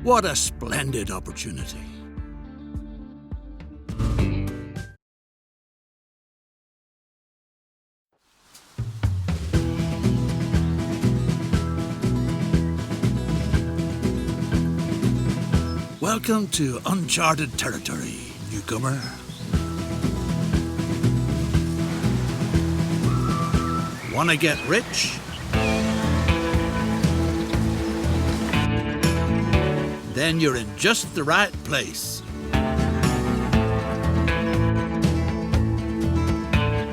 What a splendid opportunity. Welcome to uncharted territory, newcomer. Wanna get rich? Then you're in just the right place.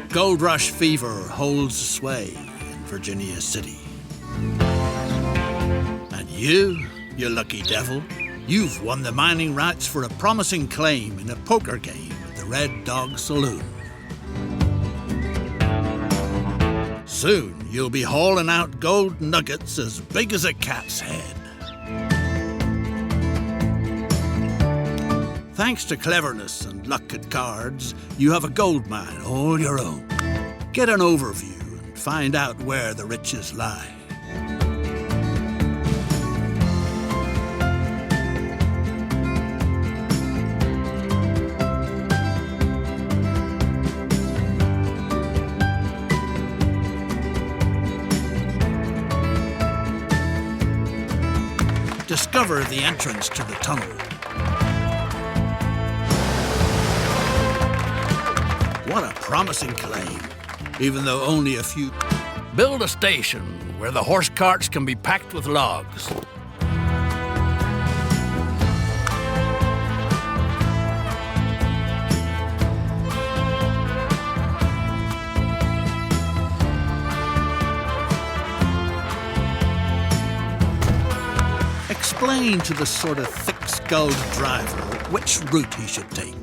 Gold rush fever holds sway in Virginia City. And you lucky devil, you've won the mining rights for a promising claim in a poker game at the Red Dog Saloon. Soon you'll be hauling out gold nuggets as big as a cat's head. Thanks to cleverness and luck at cards, you have a gold mine all your own. Get an overview and find out where the riches lie. Discover the entrance to the tunnel. What a promising claim, even though only a few. Build a station where the horse carts can be packed with logs. Explain to the sort of thick-skulled driver which route he should take.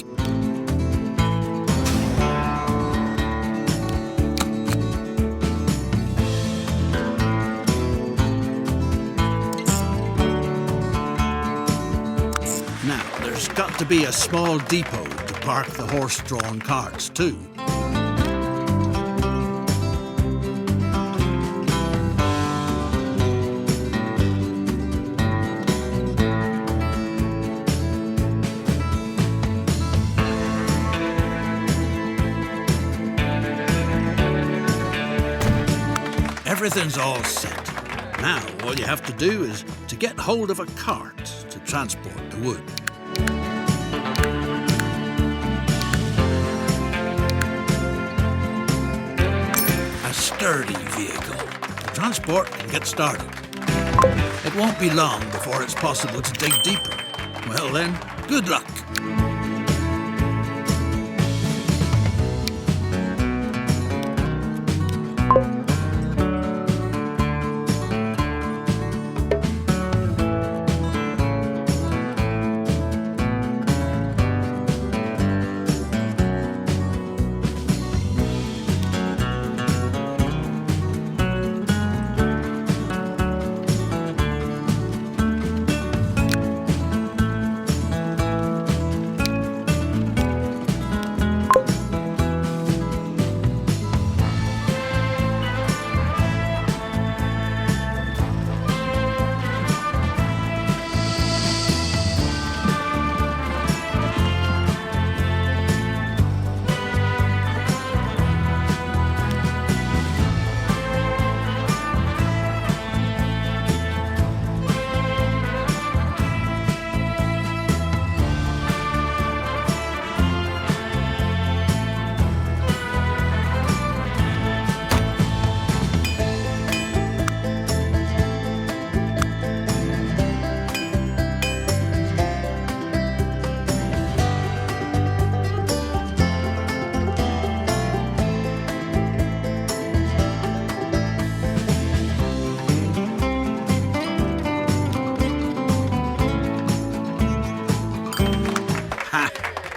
Now, there's got to be a small depot to park the horse-drawn carts, too. Everything's all set. Now, all you have to do is to get hold of a cart to transport the wood. A sturdy vehicle. The transport can get started. It won't be long before it's possible to dig deeper. Well then, good luck.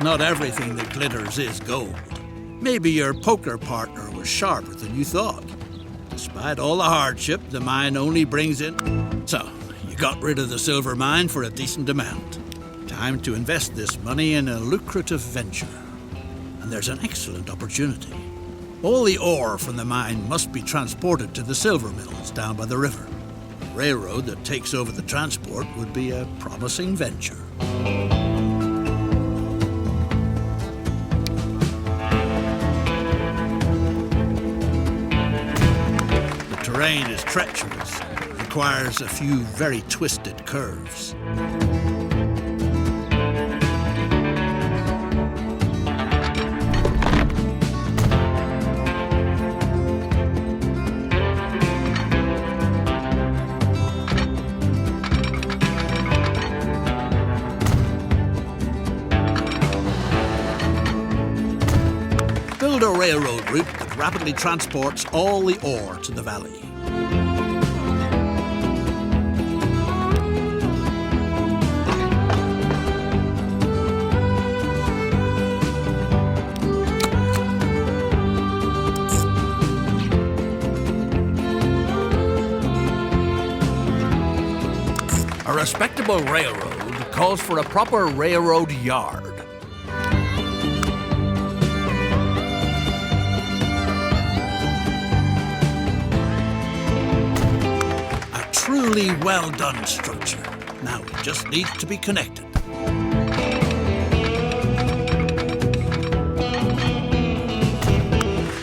Not everything that glitters is gold. Maybe your poker partner was sharper than you thought. Despite all the hardship, the mine only brings in. So, you got rid of the silver mine for a decent amount. Time to invest this money in a lucrative venture. And there's an excellent opportunity. All the ore from the mine must be transported to the silver mills down by the river. railroad that takes over the transport would be a promising venture. The terrain is treacherous, requires a few very twisted curves. Build a railroad route that rapidly transports all the ore to the valley. A respectable railroad calls for a proper railroad yard. A truly well-done structure. Now it just needs to be connected.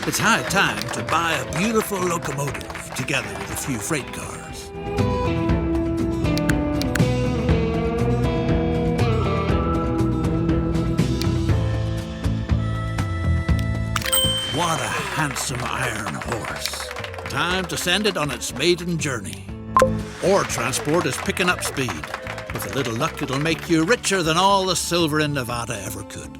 It's high time to buy a beautiful locomotive together with a few freight cars. What a handsome iron horse. Time to send it on its maiden journey. Ore transport is picking up speed. With a little luck, it'll make you richer than all the silver in Nevada ever could.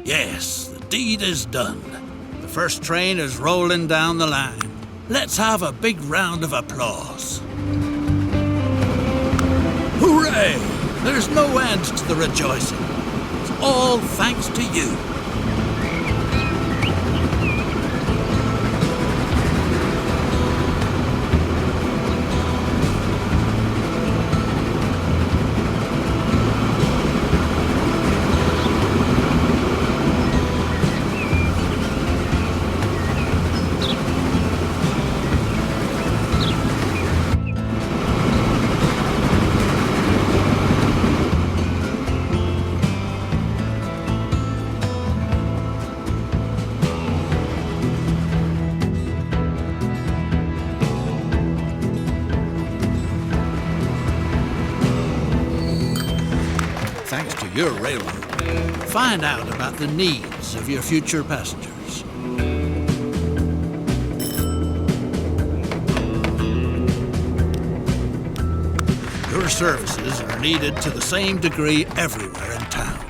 Yes, the deed is done. The first train is rolling down the line. Let's have a big round of applause. Hooray! There's no end to the rejoicing. It's all thanks to you. Thanks to your railroad, find out about the needs of your future passengers. Your services are needed to the same degree everywhere in town.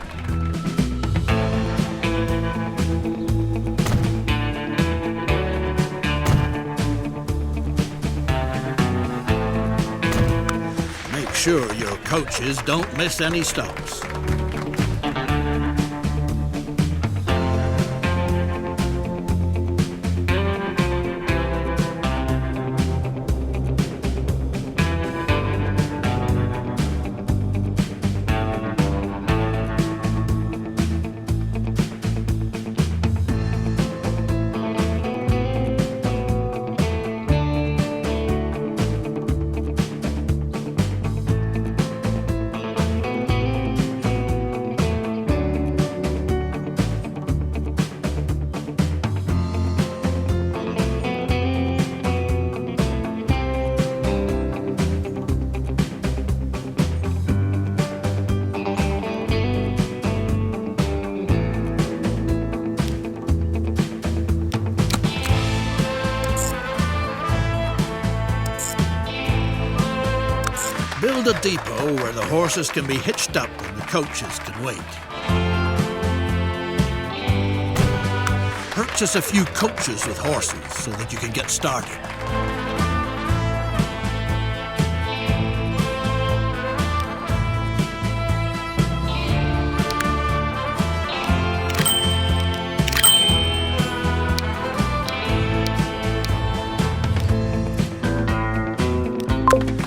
Make sure your coaches don't miss any stops. Build a depot where the horses can be hitched up and the coaches can wait. Purchase a few coaches with horses so that you can get started.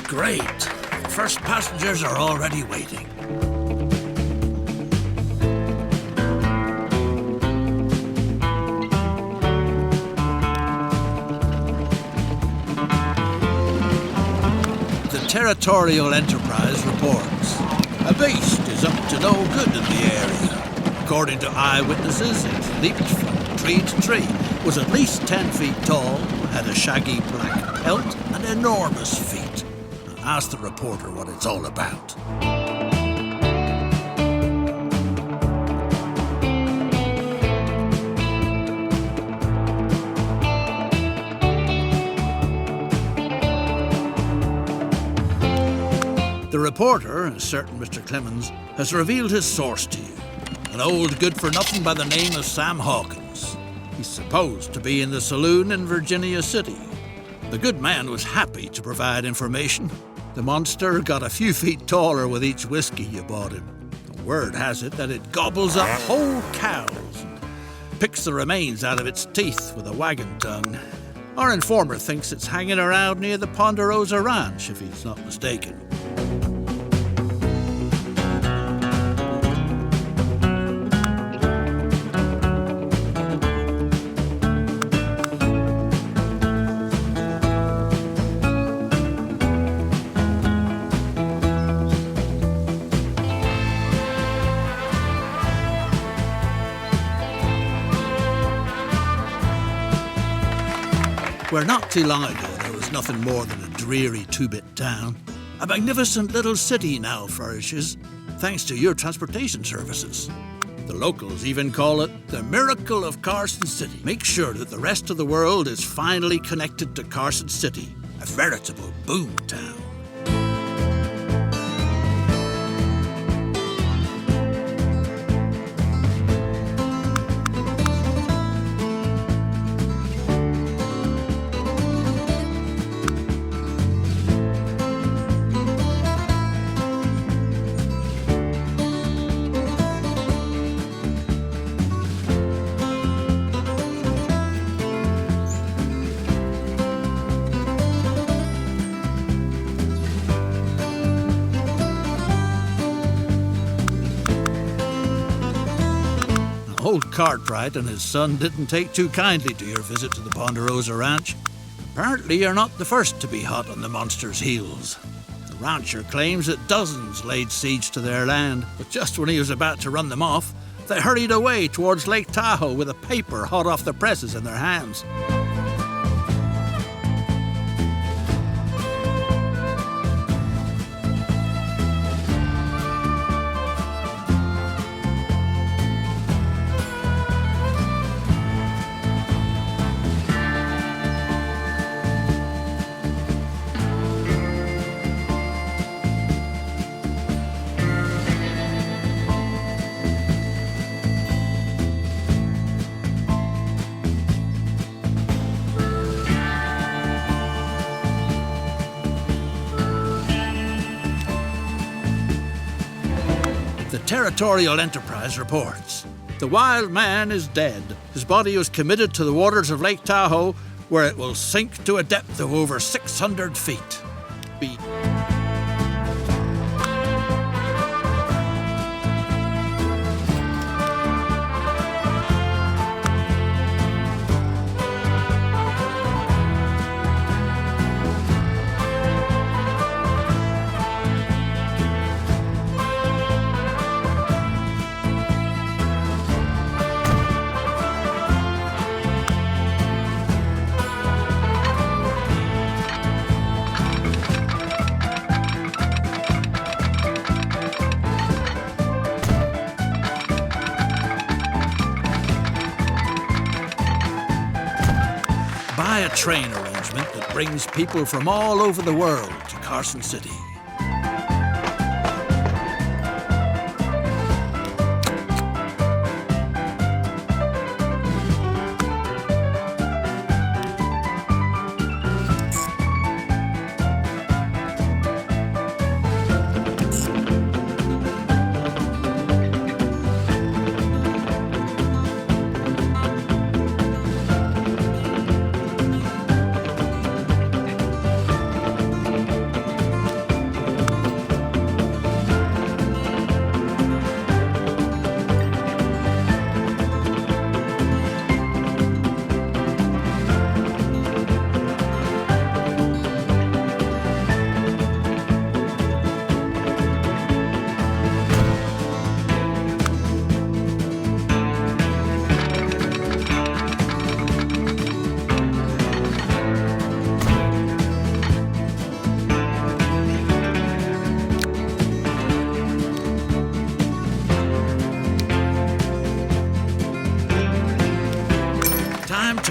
Great. The first passengers are already waiting. The Territorial Enterprise reports. A beast is up to no good in the area. According to eyewitnesses, it leaped from tree to tree, was at least 10 feet tall, had a shaggy black pelt and enormous feet. Ask the reporter what it's all about. The reporter, a certain Mr. Clemens, has revealed his source to you. An old good-for-nothing by the name of Sam Hawkins. He's supposed to be in the saloon in Virginia City. The good man was happy to provide information. The monster got a few feet taller with each whiskey you bought him. The word has it that it gobbles up whole cows and picks the remains out of its teeth with a wagon tongue. Our informer thinks it's hanging around near the Ponderosa Ranch, if he's not mistaken. Where not too long ago there was nothing more than a dreary two-bit town, a magnificent little city now flourishes, thanks to your transportation services. The locals even call it the miracle of Carson City. Make sure that the rest of the world is finally connected to Carson City, a veritable boom town. Old Cartwright and his son didn't take too kindly to your visit to the Ponderosa Ranch. Apparently you're not the first to be hot on the monster's heels. The rancher claims that dozens laid siege to their land, but just when he was about to run them off, they hurried away towards Lake Tahoe with a paper hot off the presses in their hands. The Territorial Enterprise reports. The wild man is dead. His body was committed to the waters of Lake Tahoe, where it will sink to a depth of over 600 feet. Buy a train arrangement that brings people from all over the world to Carson City.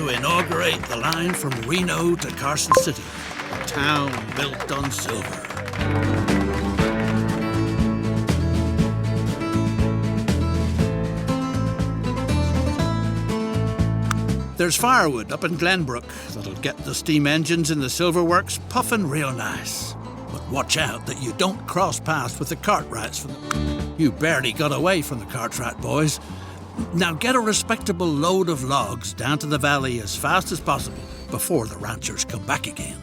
to inaugurate the line from Reno to Carson City, a town built on silver. There's firewood up in Glenbrook that'll get the steam engines in the silver works puffing real nice. But watch out that you don't cross paths with the Cartwrights from the... You barely got away from the Cartwright boys. Now get a respectable load of logs down to the valley as fast as possible before the ranchers come back again.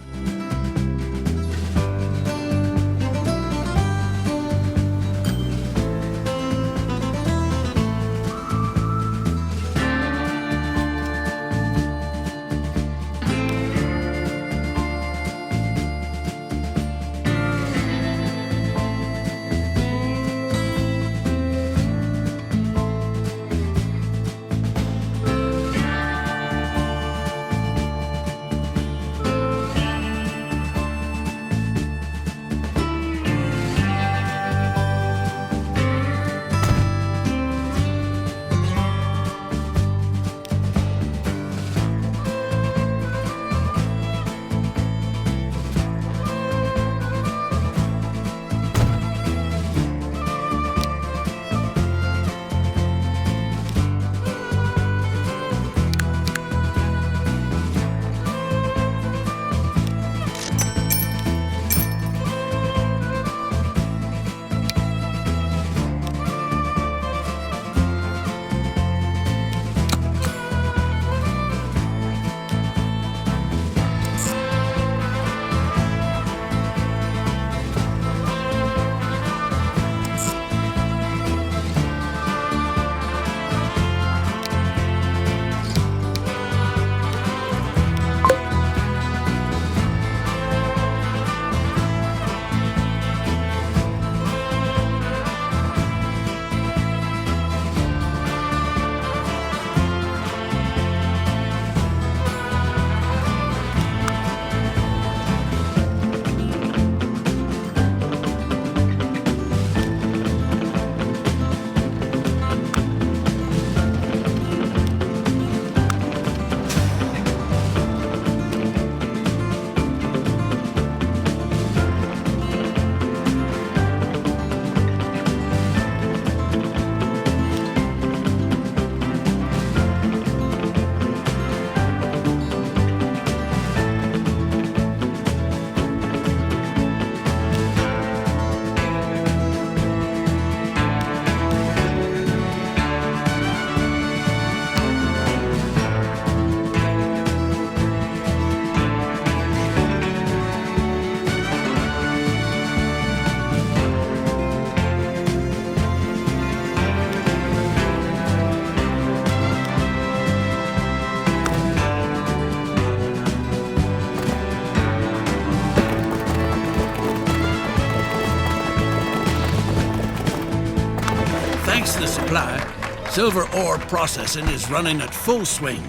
Thanks to the supply, silver ore processing is running at full swing,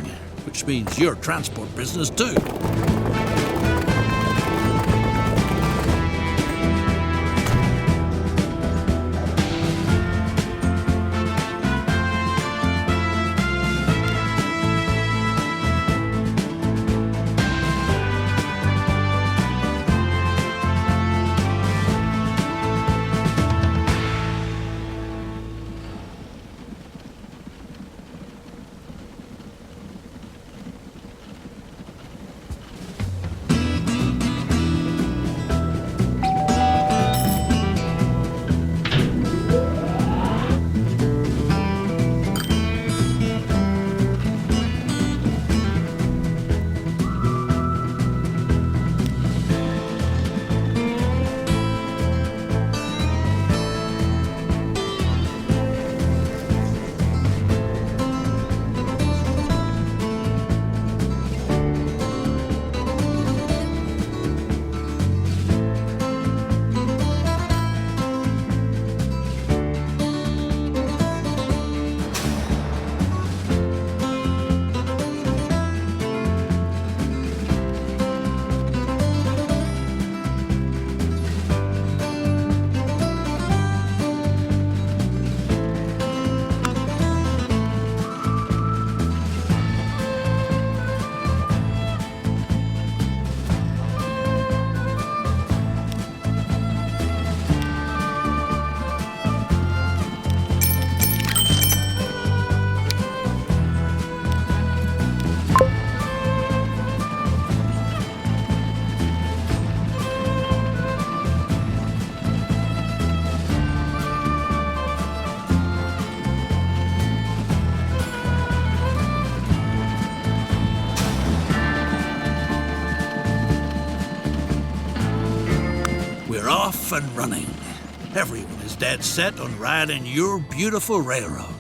which means your transport business too. We're off and running. Everyone is dead set on riding your beautiful railroad.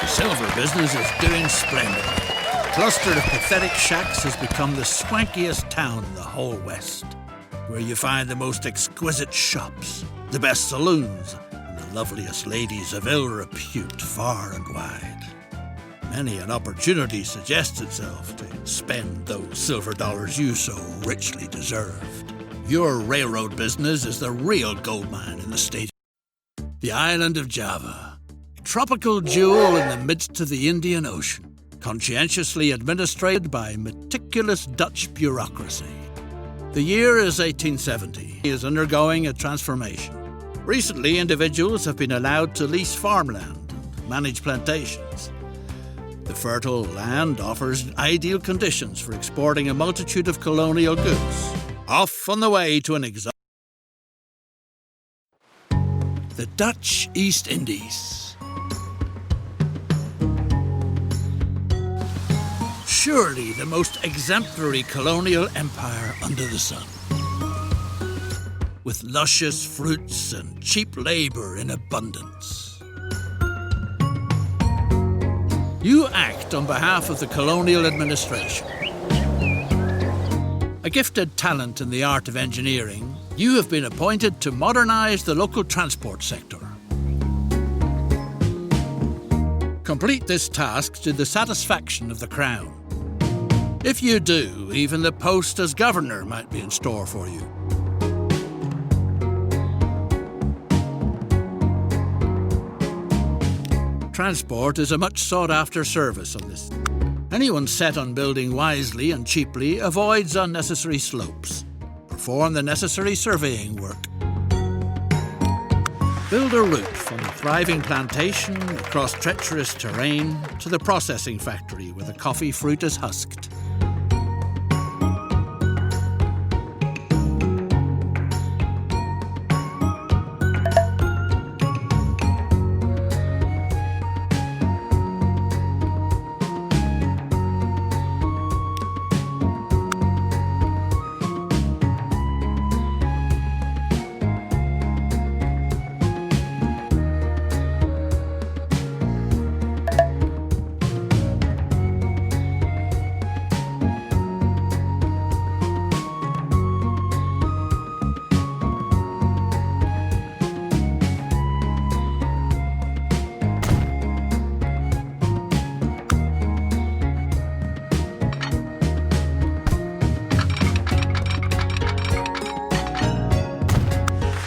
Silver business is doing splendid. The cluster of pathetic shacks has become the swankiest town in the whole West, where you find the most exquisite shops, the best saloons, and the loveliest ladies of ill repute far and wide. Many an opportunity suggests itself to spend those silver dollars you so richly deserved. Your railroad business is the real gold mine in the state. The island of Java. Tropical jewel in the midst of the Indian Ocean, conscientiously administered by meticulous Dutch bureaucracy. The year is 1870. It is undergoing a transformation. Recently, individuals have been allowed to lease farmland and manage plantations. The fertile land offers ideal conditions for exporting a multitude of colonial goods, off on the way to an exotic. The Dutch East Indies. Surely the most exemplary colonial empire under the sun. With luscious fruits and cheap labor in abundance. You act on behalf of the colonial administration. A gifted talent in the art of engineering, you have been appointed to modernize the local transport sector. Complete this task to the satisfaction of the Crown. If you do, even the post as governor might be in store for you. Transport is a much sought-after service on this. Anyone set on building wisely and cheaply avoids unnecessary slopes. Perform the necessary surveying work. Build a route from the thriving plantation across treacherous terrain to the processing factory where the coffee fruit is husked.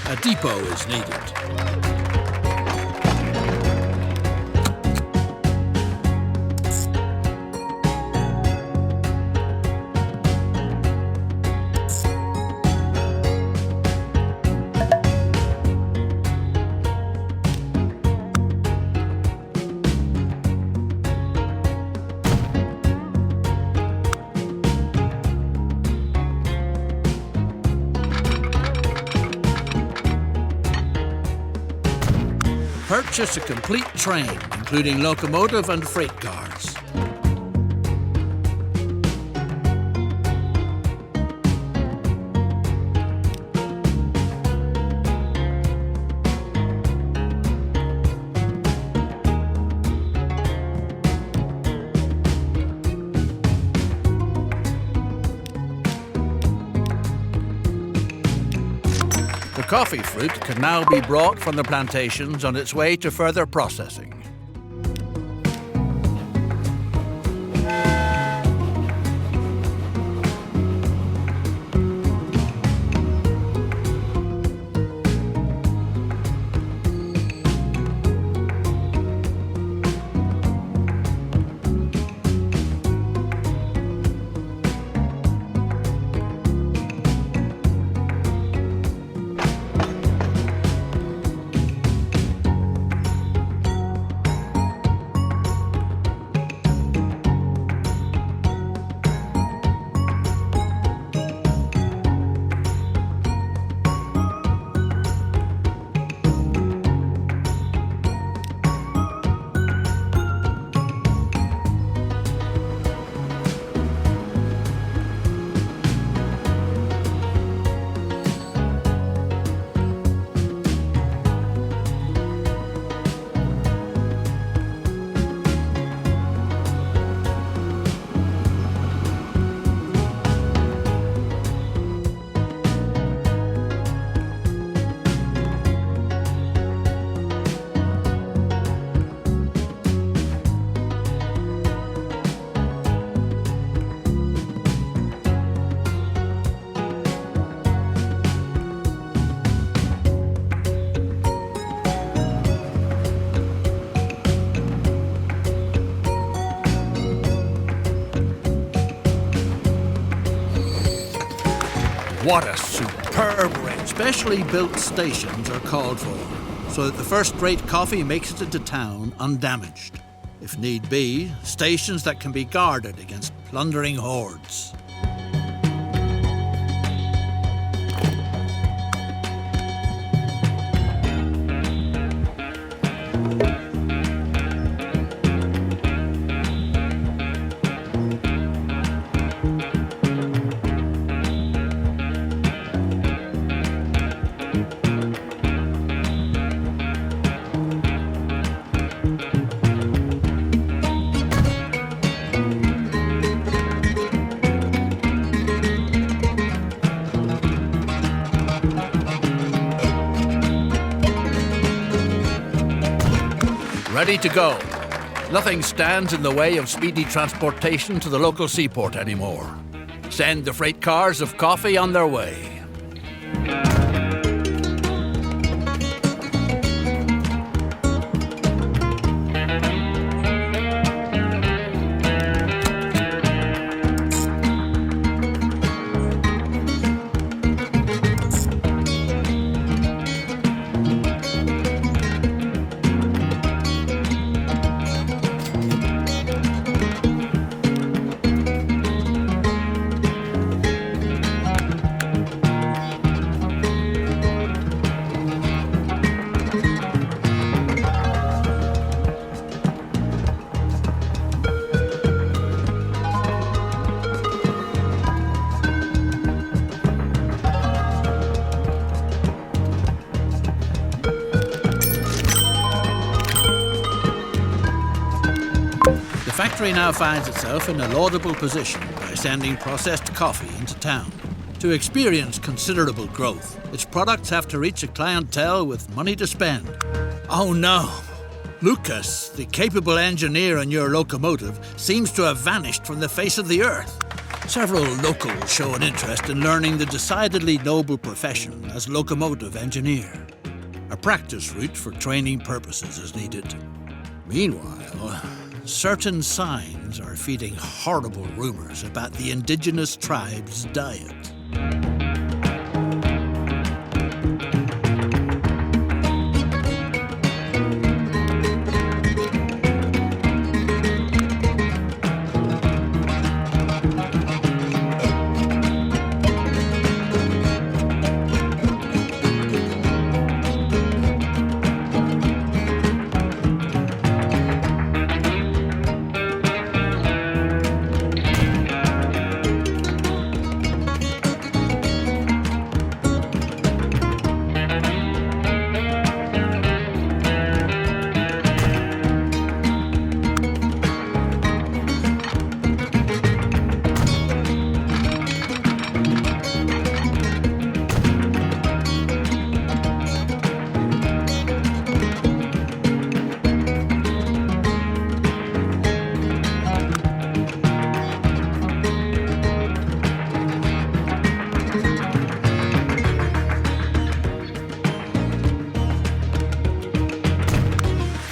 A depot is needed. Purchase a complete train, including locomotive and freight cars. coffee fruit can now be brought from the plantations on its way to further processing. What a superb range. Specially built stations are called for, so that the first-rate coffee makes it into town undamaged. If need be, stations that can be guarded against plundering hordes. Ready to go. Nothing stands in the way of speedy transportation to the local seaport anymore. Send the freight cars of coffee on their way. The factory now finds itself in a laudable position by sending processed coffee into town. To experience considerable growth, its products have to reach a clientele with money to spend. Oh no! Lucas, the capable engineer on your locomotive, seems to have vanished from the face of the earth. Several locals show an interest in learning the decidedly noble profession as locomotive engineer. A practice route for training purposes is needed. Meanwhile, certain signs are feeding horrible rumors about the indigenous tribe's diet.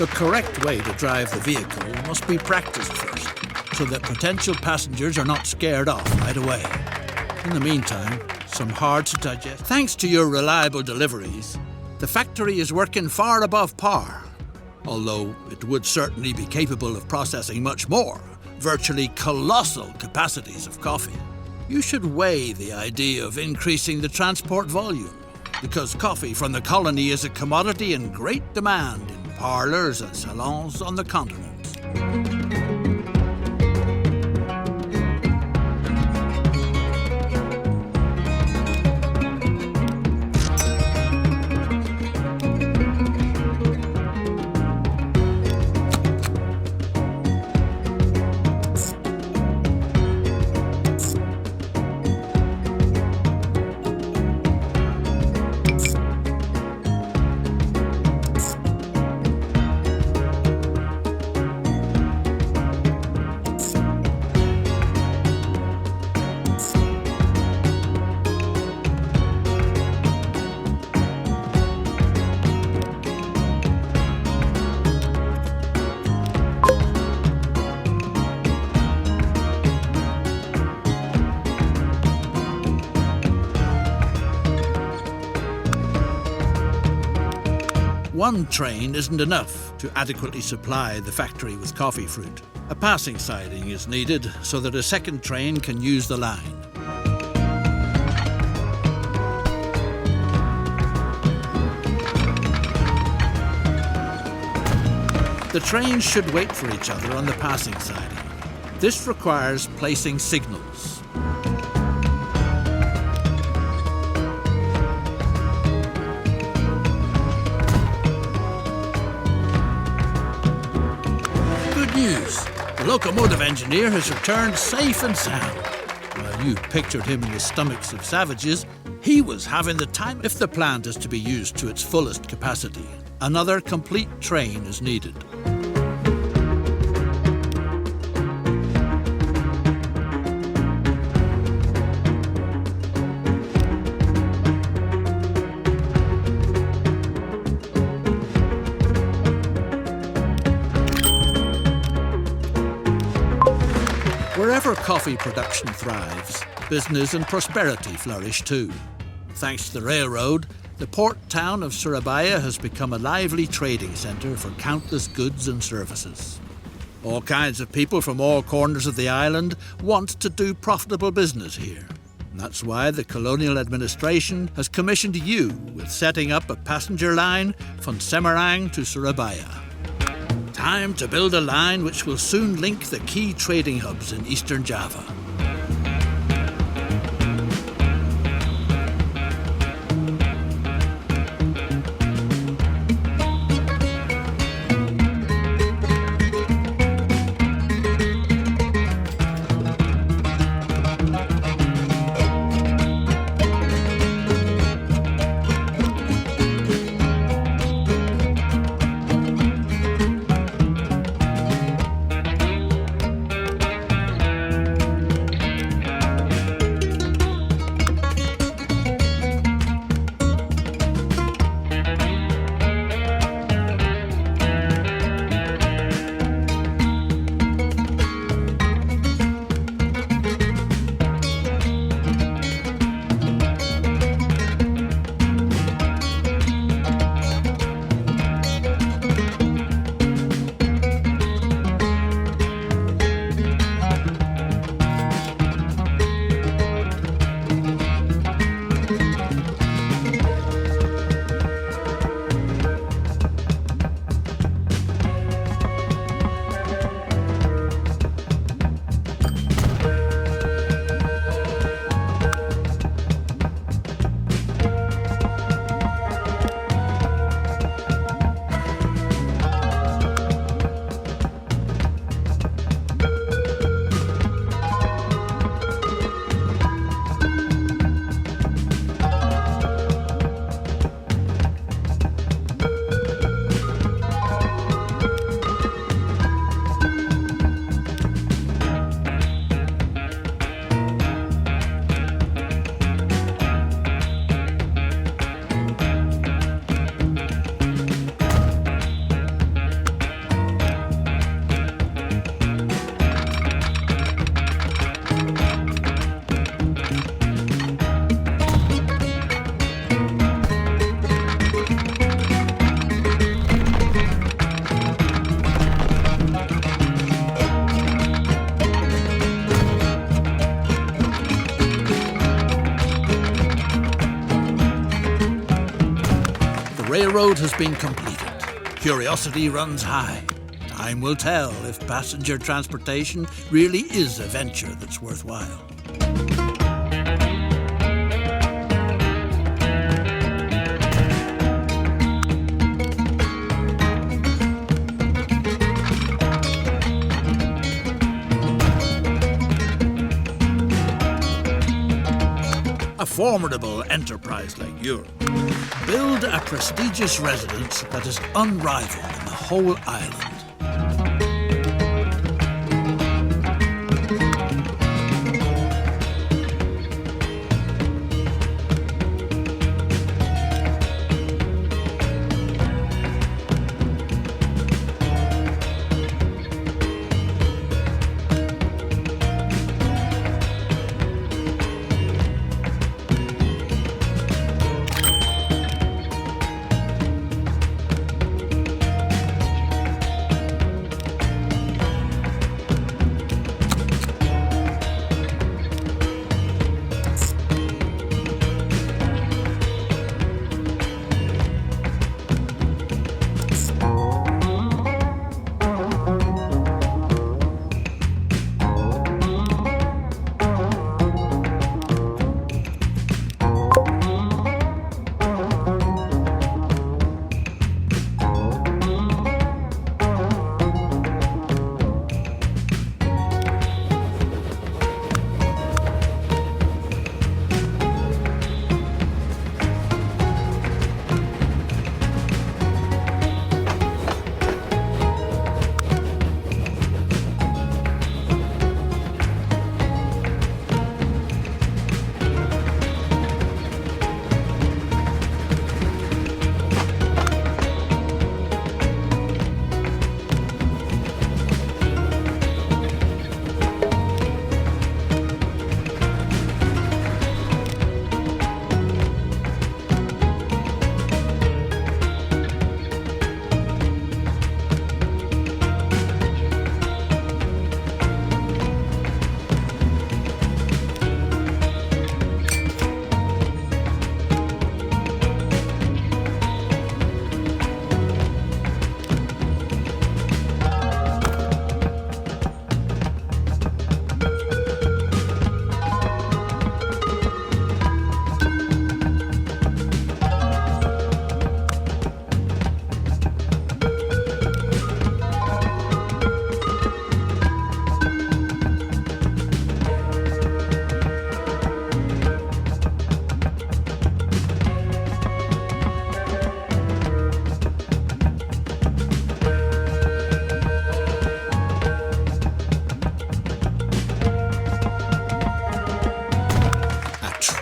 The correct way to drive the vehicle must be practiced first, so that potential passengers are not scared off right away. In the meantime, some hard to digest. Thanks to your reliable deliveries, the factory is working far above par, although it would certainly be capable of processing much more, virtually colossal capacities of coffee. You should weigh the idea of increasing the transport volume, because coffee from the colony is a commodity in great demand in parlours and salons on the continent. One train isn't enough to adequately supply the factory with coffee fruit. A passing siding is needed so that a second train can use the line. The trains should wait for each other on the passing siding. This requires placing signals. News. The locomotive engineer has returned safe and sound. While you pictured him in the stomachs of savages, he was having the time. If the plant is to be used to its fullest capacity, another complete train is needed. Wherever coffee production thrives, business and prosperity flourish too. Thanks to the railroad, the port town of Surabaya has become a lively trading centre for countless goods and services. All kinds of people from all corners of the island want to do profitable business here. And that's why the colonial administration has commissioned you with setting up a passenger line from Semarang to Surabaya. Time to build a line which will soon link the key trading hubs in eastern Java. railroad has been completed. Curiosity runs high. Time will tell if passenger transportation really is a venture that's worthwhile. A formidable enterprise like yours. Build a prestigious residence that is unrivaled in the whole island.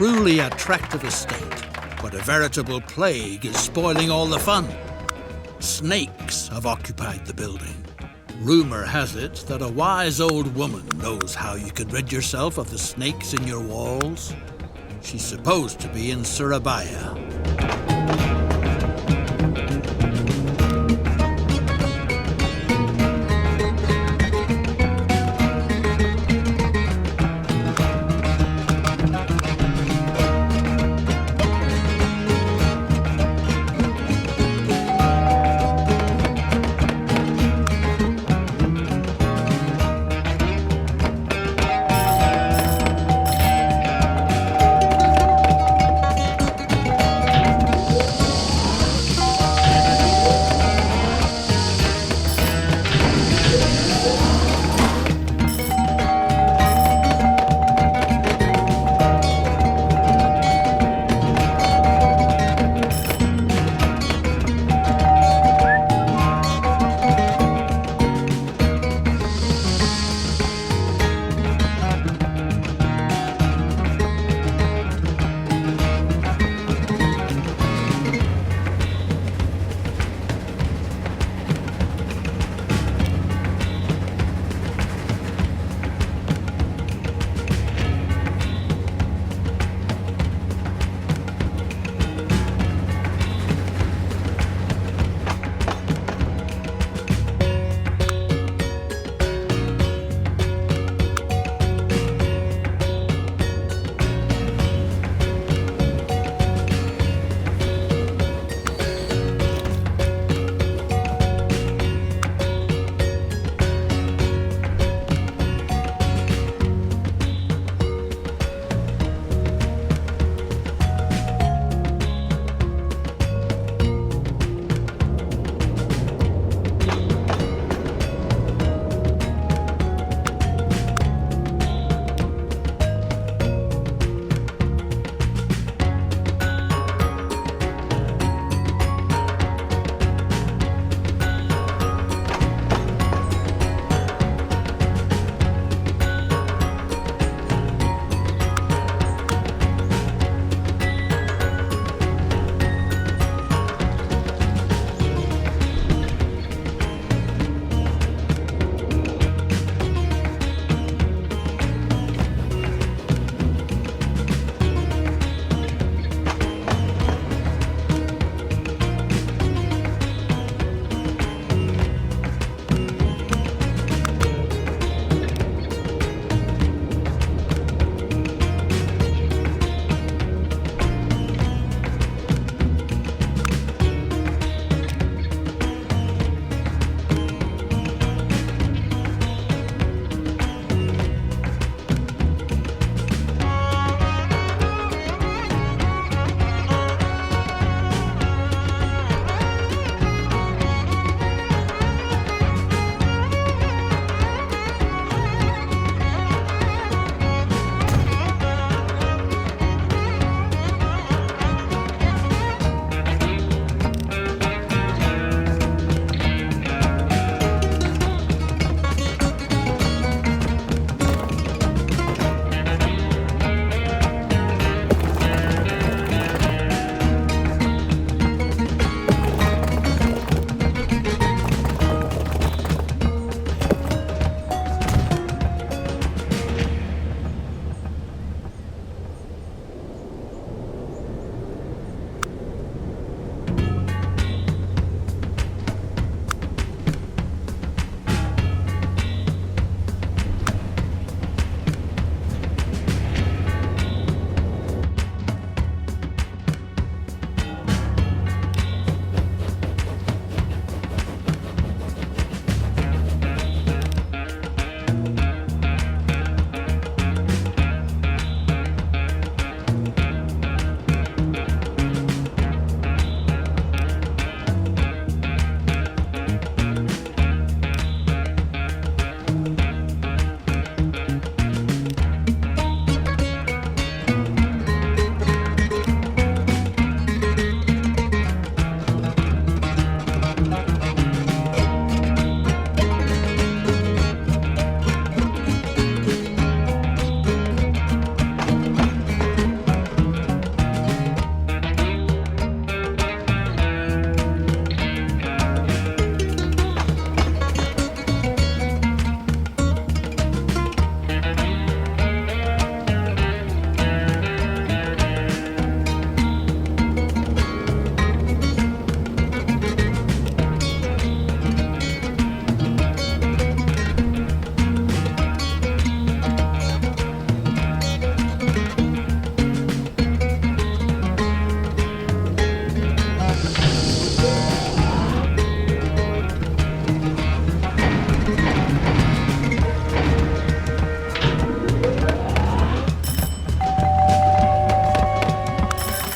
Truly attractive estate, but a veritable plague is spoiling all the fun. Snakes have occupied the building. Rumor has it that a wise old woman knows how you can rid yourself of the snakes in your walls. She's supposed to be in Surabaya.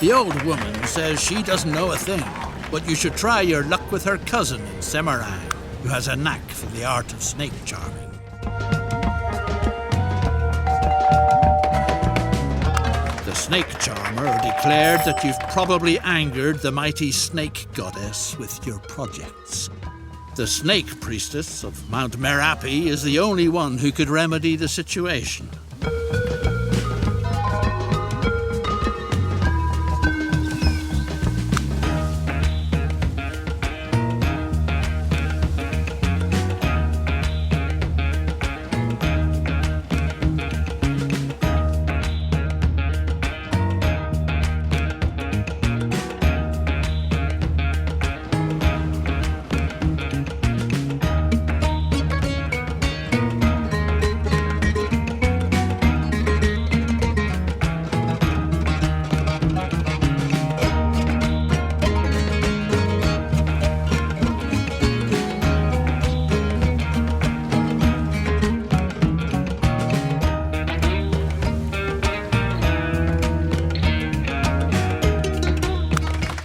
The old woman says she doesn't know a thing, but you should try your luck with her cousin in Semarang, who has a knack for the art of snake charming. The snake charmer declared that you've probably angered the mighty snake goddess with your projects. The snake priestess of Mount Merapi is the only one who could remedy the situation.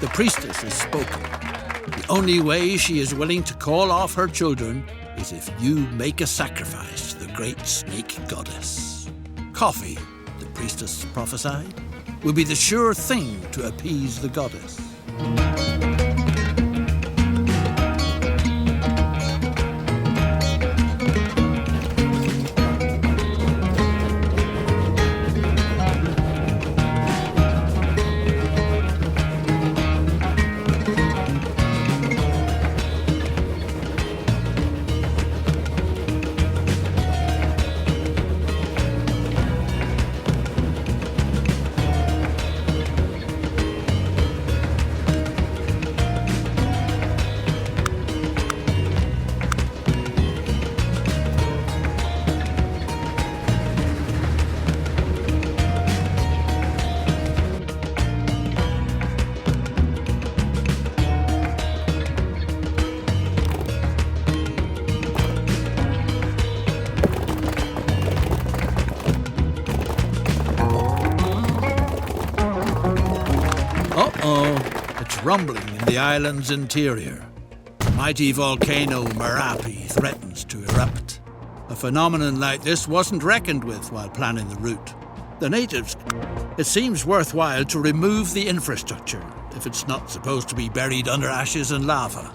The priestess has spoken. The only way she is willing to call off her children is if you make a sacrifice to the great snake goddess. Coffee, the priestess prophesied, will be the sure thing to appease the goddess. It's rumbling in the island's interior. The mighty volcano Merapi threatens to erupt. A phenomenon like this wasn't reckoned with while planning the route. The natives, it seems worthwhile to remove the infrastructure if it's not supposed to be buried under ashes and lava.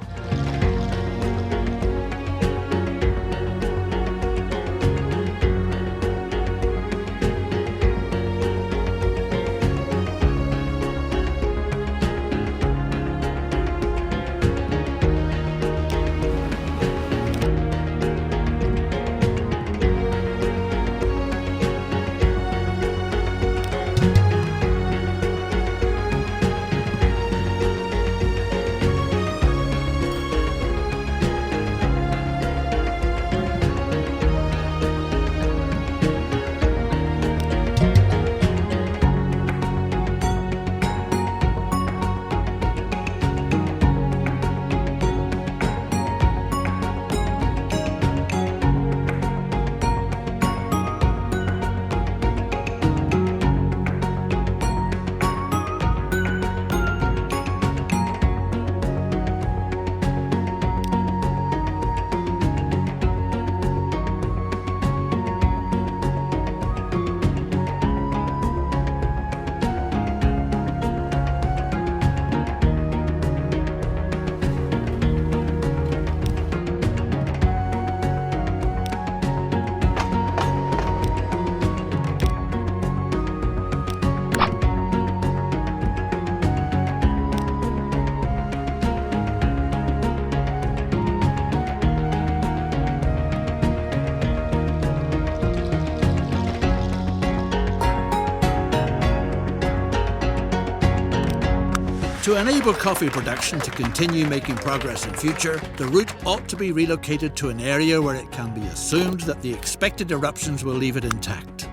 To enable coffee production to continue making progress in future, the route ought to be relocated to an area where it can be assumed that the expected eruptions will leave it intact.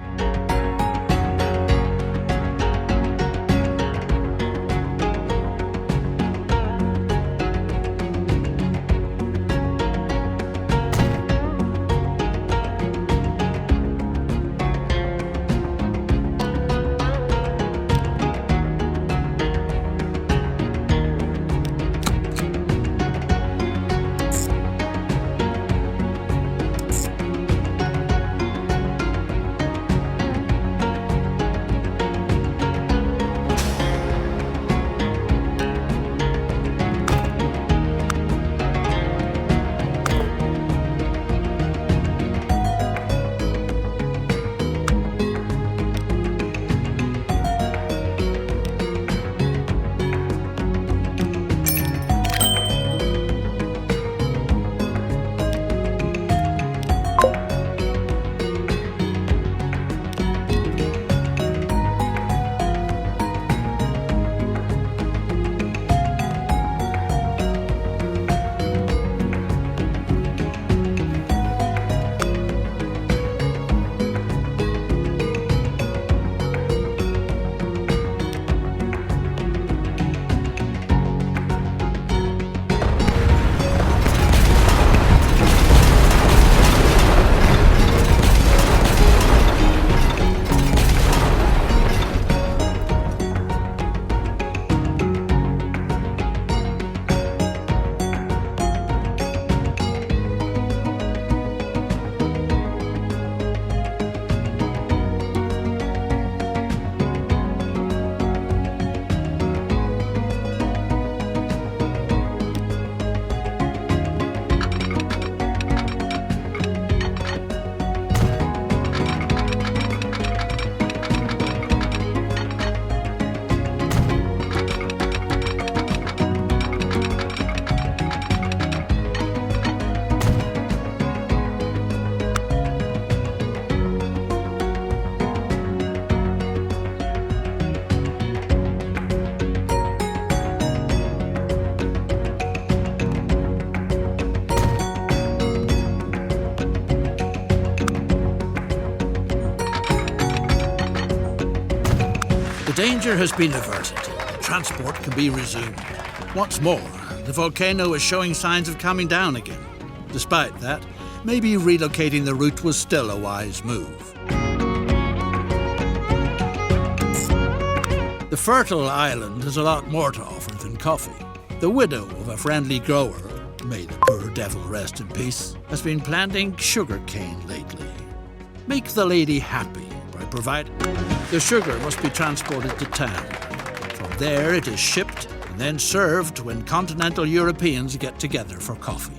The danger has been averted. Transport can be resumed. What's more, the volcano is showing signs of calming down again. Despite that, maybe relocating the route was still a wise move. The fertile island has a lot more to offer than coffee. The widow of a friendly grower, may the poor devil rest in peace, has been planting sugarcane lately. Make the lady happy by providing. The sugar must be transported to town. From there it is shipped and then served when continental Europeans get together for coffee.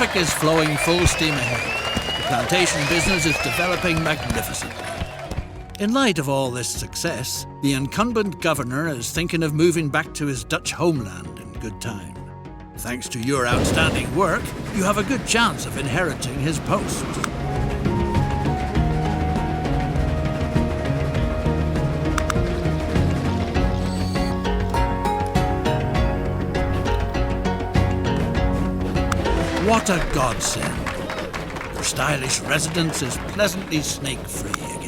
traffic is flowing full steam ahead. The plantation business is developing magnificently. In light of all this success, the incumbent governor is thinking of moving back to his Dutch homeland in good time. Thanks to your outstanding work, you have a good chance of inheriting his post. What a godsend. Your stylish residence is pleasantly snake-free again.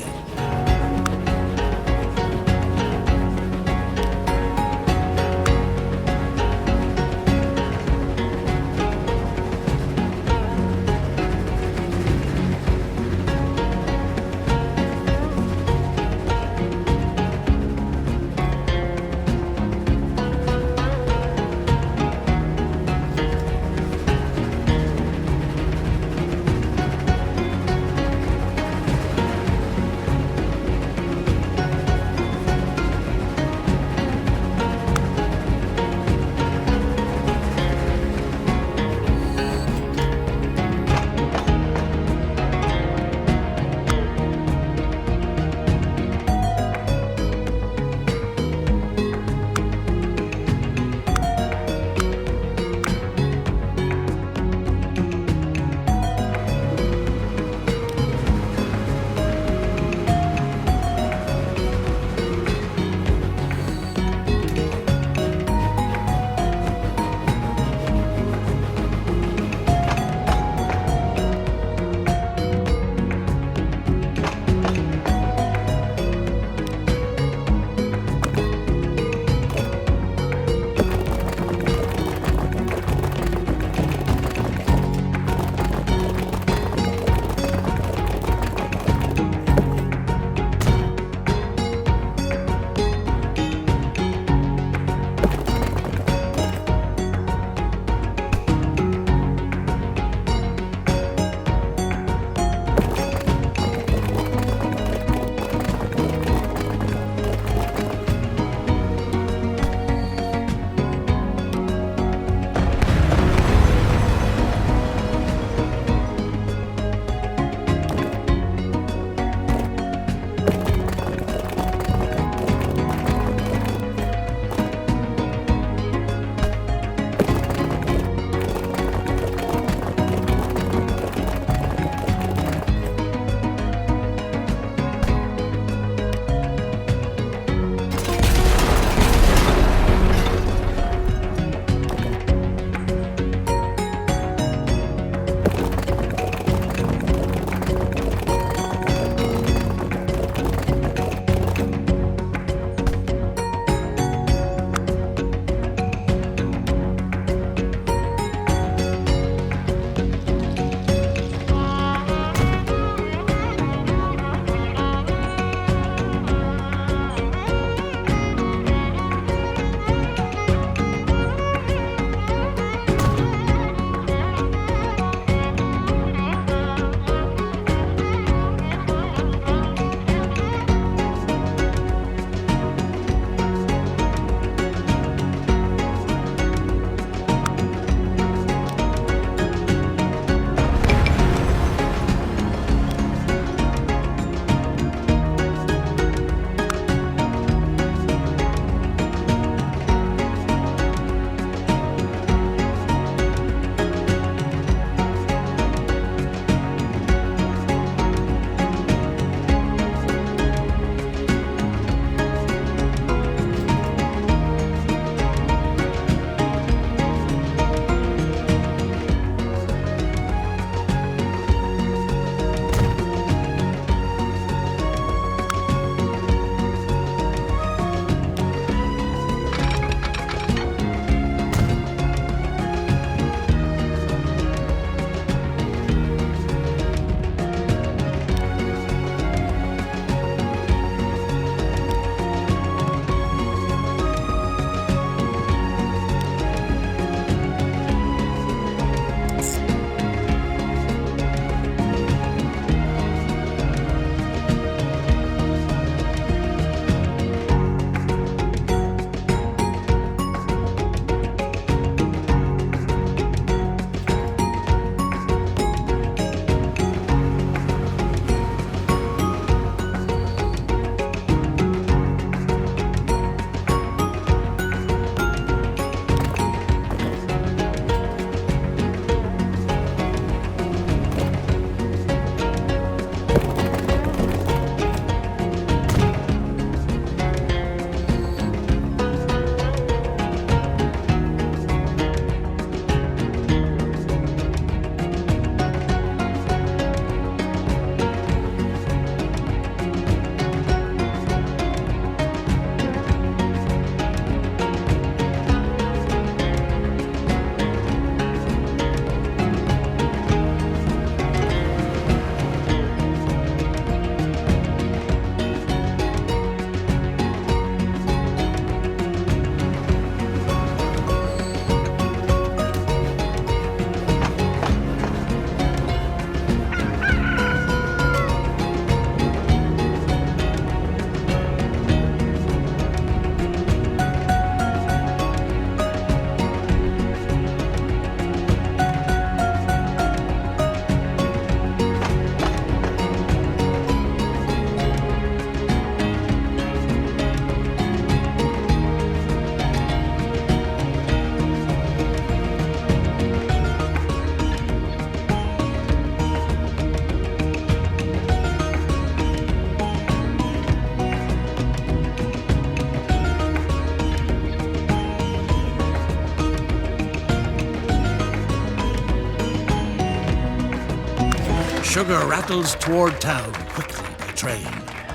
sugar rattles toward town quickly by train.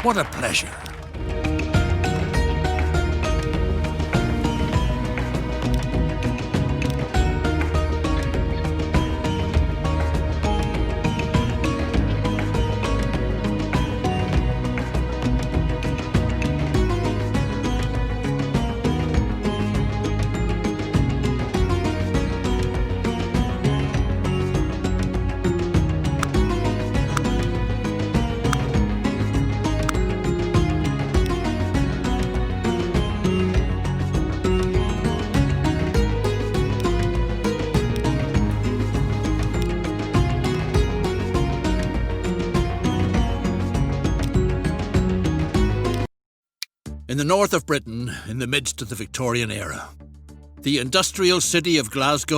What a pleasure. In the north of Britain, in the midst of the Victorian era, the industrial city of Glasgow